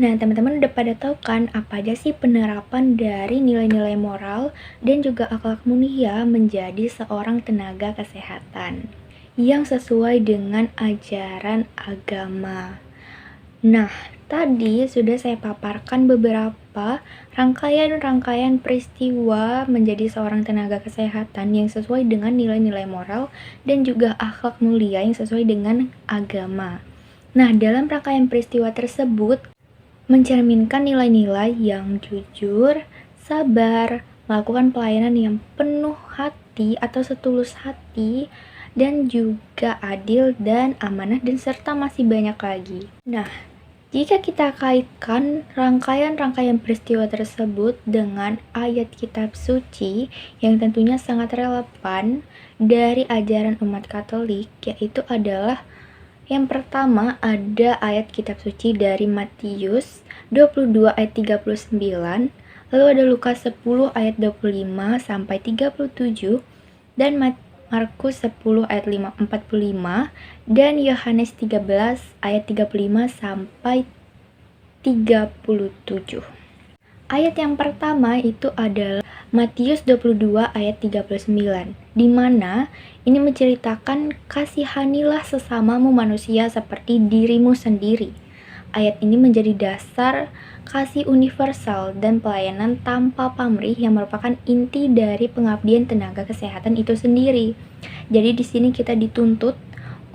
Nah, teman-teman udah pada tahu kan apa aja sih penerapan dari nilai-nilai moral dan juga akhlak mulia menjadi seorang tenaga kesehatan yang sesuai dengan ajaran agama. Nah, tadi sudah saya paparkan beberapa rangkaian-rangkaian peristiwa menjadi seorang tenaga kesehatan yang sesuai dengan nilai-nilai moral dan juga akhlak mulia yang sesuai dengan agama. Nah, dalam rangkaian peristiwa tersebut mencerminkan nilai-nilai yang jujur, sabar, melakukan pelayanan yang penuh hati atau setulus hati, dan juga adil dan amanah, dan serta masih banyak lagi. Nah, jika kita kaitkan rangkaian-rangkaian peristiwa tersebut dengan ayat kitab suci yang tentunya sangat relevan dari ajaran umat Katolik, yaitu adalah yang pertama ada ayat kitab suci dari Matius 22 ayat 39, lalu ada Lukas 10 ayat 25 sampai 37, dan Markus 10 ayat 45, dan Yohanes 13 ayat 35 sampai 37. Ayat yang pertama itu adalah Matius 22 ayat 39, di mana ini menceritakan kasihanilah sesamamu manusia seperti dirimu sendiri. Ayat ini menjadi dasar kasih universal dan pelayanan tanpa pamrih yang merupakan inti dari pengabdian tenaga kesehatan itu sendiri. Jadi di sini kita dituntut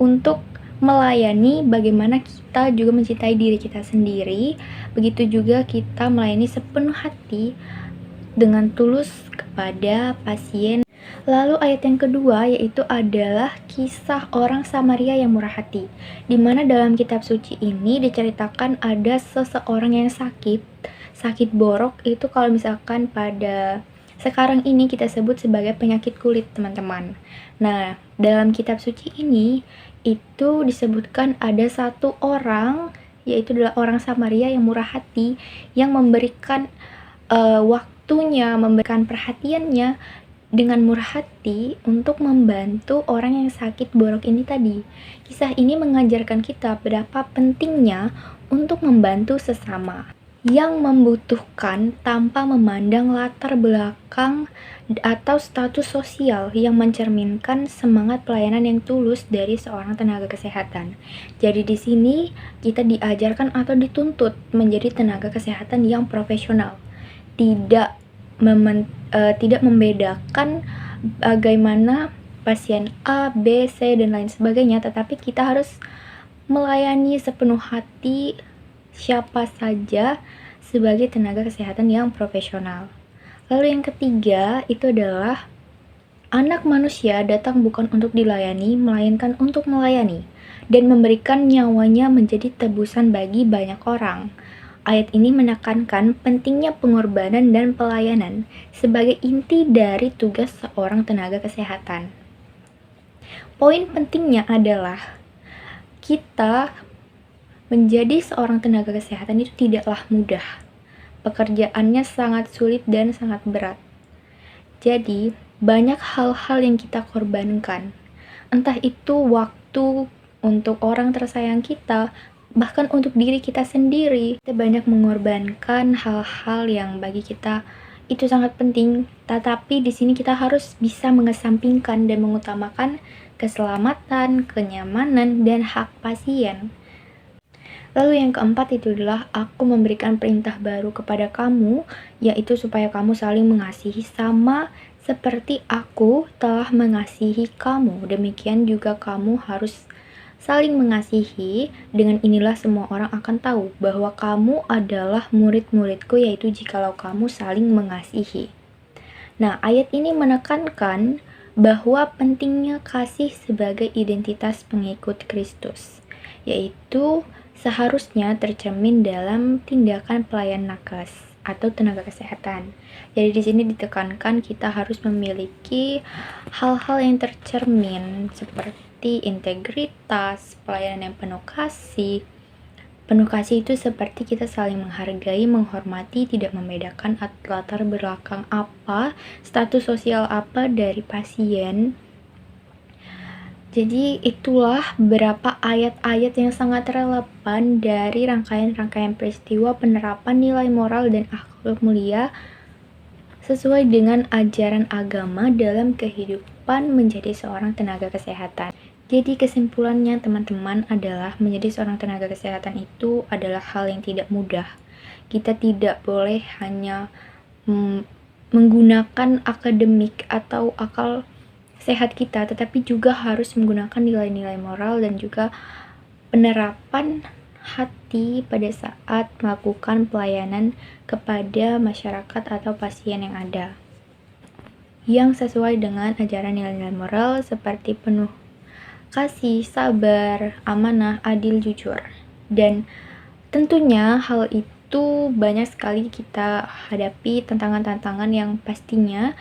untuk melayani bagaimana kita juga mencintai diri kita sendiri, begitu juga kita melayani sepenuh hati dengan tulus kepada pasien. Lalu ayat yang kedua yaitu adalah kisah orang Samaria yang murah hati, di mana dalam kitab suci ini diceritakan ada seseorang yang sakit borok. Itu kalau misalkan pada sekarang ini kita sebut sebagai penyakit kulit, teman-teman. Nah, dalam kitab suci ini itu disebutkan ada satu orang, yaitu adalah orang Samaria yang murah hati, yang memberikan waktunya, memberikan perhatiannya dengan murah hati untuk membantu orang yang sakit borok ini tadi. Kisah ini mengajarkan kita betapa pentingnya untuk membantu sesama yang membutuhkan tanpa memandang latar belakang atau status sosial, yang mencerminkan semangat pelayanan yang tulus dari seorang tenaga kesehatan. Jadi di sini kita diajarkan atau dituntut menjadi tenaga kesehatan yang profesional, tidak membedakan bagaimana pasien A, B, C, dan lain sebagainya, tetapi kita harus melayani sepenuh hati siapa saja sebagai tenaga kesehatan yang profesional. Lalu yang ketiga itu adalah anak manusia datang bukan untuk dilayani, melainkan untuk melayani dan memberikan nyawanya menjadi tebusan bagi banyak orang. Ayat ini menekankan pentingnya pengorbanan dan pelayanan sebagai inti dari tugas seorang tenaga kesehatan. Poin pentingnya adalah kita menjadi seorang tenaga kesehatan itu tidaklah mudah. Pekerjaannya sangat sulit dan sangat berat. Jadi, banyak hal-hal yang kita korbankan. Entah itu waktu untuk orang tersayang kita, bahkan untuk diri kita sendiri. Kita banyak mengorbankan hal-hal yang bagi kita itu sangat penting, tetapi di sini kita harus bisa mengesampingkan dan mengutamakan keselamatan, kenyamanan, dan hak pasien. Lalu yang keempat itu adalah aku memberikan perintah baru kepada kamu, yaitu supaya kamu saling mengasihi sama seperti aku telah mengasihi kamu. Demikian juga kamu harus saling mengasihi. Dengan inilah semua orang akan tahu bahwa kamu adalah murid-muridku, yaitu jikalau kamu saling mengasihi. Nah, ayat ini menekankan bahwa pentingnya kasih sebagai identitas pengikut Kristus, yaitu seharusnya tercermin dalam tindakan pelayan nakes atau tenaga kesehatan. Jadi di sini ditekankan kita harus memiliki hal-hal yang tercermin seperti integritas, pelayanan yang penuh kasih. Penuh kasih itu seperti kita saling menghargai, menghormati, tidak membedakan latar belakang apa, status sosial apa dari pasien. Jadi itulah beberapa ayat-ayat yang sangat relevan dari rangkaian-rangkaian peristiwa penerapan nilai moral dan akhlak mulia sesuai dengan ajaran agama dalam kehidupan menjadi seorang tenaga kesehatan. Jadi kesimpulannya teman-teman adalah menjadi seorang tenaga kesehatan itu adalah hal yang tidak mudah. Kita tidak boleh hanya menggunakan akademik atau akal sehat kita, tetapi juga harus menggunakan nilai-nilai moral dan juga penerapan hati pada saat melakukan pelayanan kepada masyarakat atau pasien yang ada, yang sesuai dengan ajaran nilai-nilai moral seperti penuh kasih, sabar, amanah, adil, jujur. Dan tentunya hal itu banyak sekali kita hadapi, tantangan-tantangan yang pastinya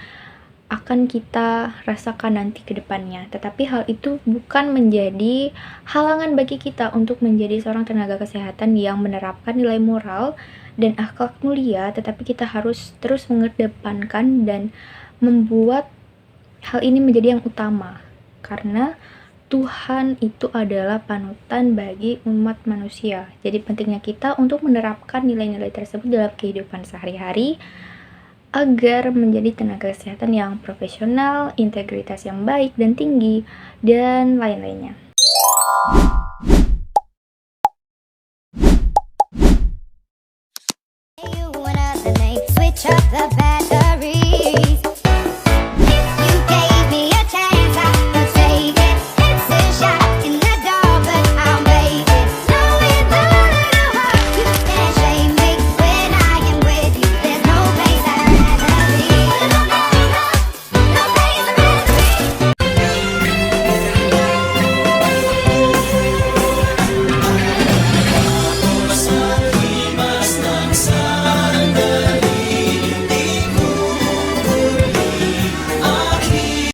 akan kita rasakan nanti ke depannya. Tetapi hal itu bukan menjadi halangan bagi kita untuk menjadi seorang tenaga kesehatan yang menerapkan nilai moral dan akhlak mulia, tetapi kita harus terus mengedepankan dan membuat hal ini menjadi yang utama. Karena Tuhan itu adalah panutan bagi umat manusia. Jadi pentingnya kita untuk menerapkan nilai-nilai tersebut dalam kehidupan sehari-hari agar menjadi tenaga kesehatan yang profesional, integritas yang baik dan tinggi, dan lain-lainnya.